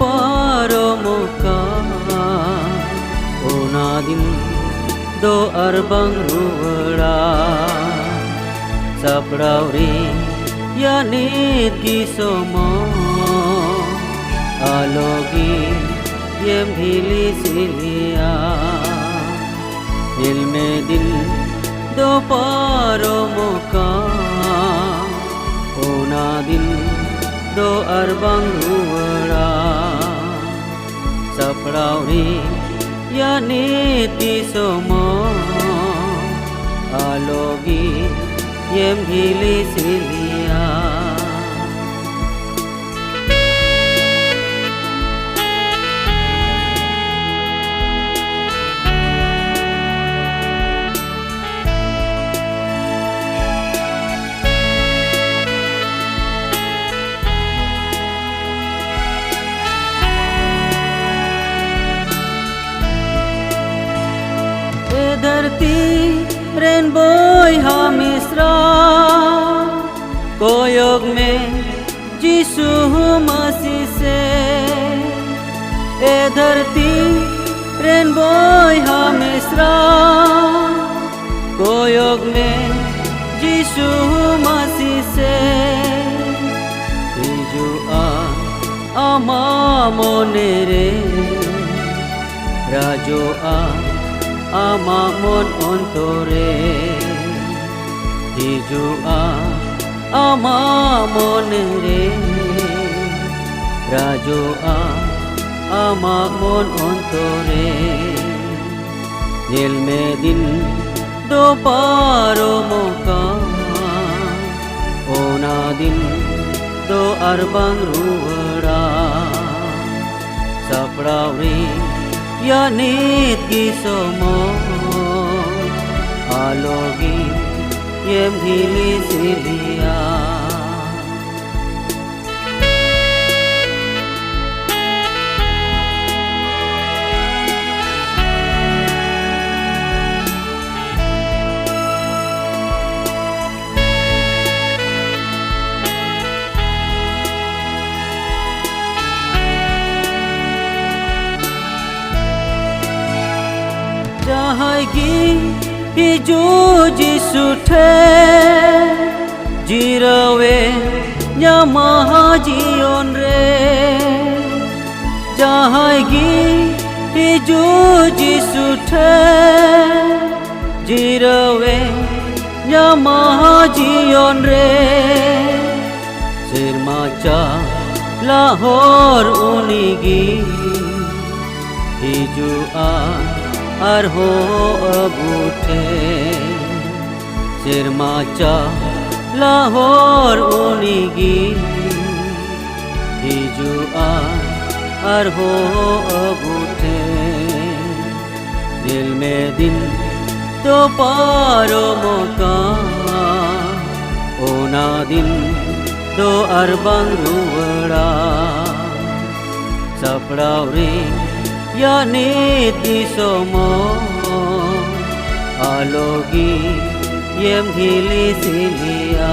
paromuka Unadin do arbang ruwara Saprauri yanit gisomo Alogi yem hili silia Ilme dil do paromuka Unadin do arbang ruwara Saprauri yanit gisomo Alogi yem hili silia धरती रेनबोय हमिश्रा कोयोग में यीशु मसीह से ए धरती रेनबोय हमिश्रा कोयोग में यीशु मसीह से हिजु आमा मोनेरे राजो ama mon ontore hijua ama monere rajoa ama mon ontore yel medin do paromuka onadin do arbang ruwara saprauri yanit gisomo Alogi yem hili silia Jahagi hiju Jisu the jirawe nyamaha jion re Jahagi hiju Jisu the jirawe nyamaha jion re Sirmacha Lahore unigi hiju arho abute sirmacha Lahore unigi hijua arho abute dil mein din to paromuka ona din do arbang ruwara saprauri yanit gisomo Alogi yem hili silia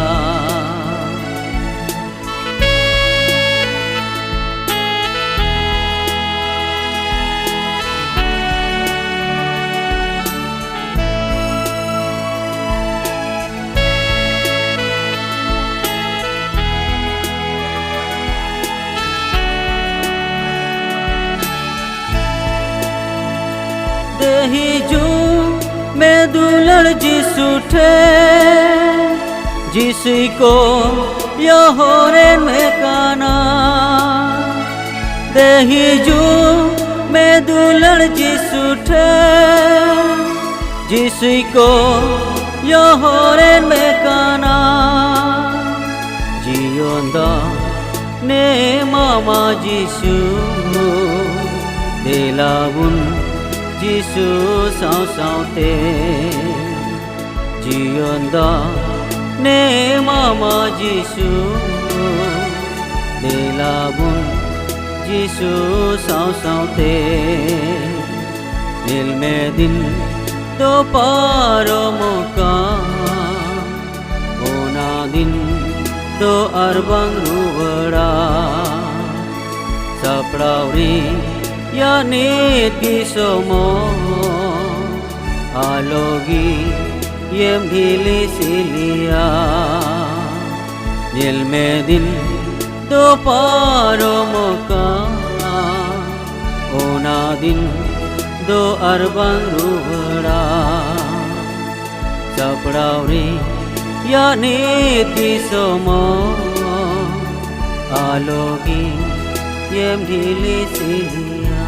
हिजू मैं दुलड़ जिसु थे जिसी को यहोरे में काना दे हिजू मैं दुलड़ जिसु थे जिसी को यहोरे में काना जियोंदा ने मामा जिसु दिलावुन Jisu sao sao te jionda ne mama Jisu delabun Jisu sao sao te nil medin do paromuka onadin do arbang ruwara sapraw ri ya nit gi somo alogi yem dhili silia nil medin do paro moka ona din do arbang ruhra saprau ri ya nit gi somo alogi yem dhili silia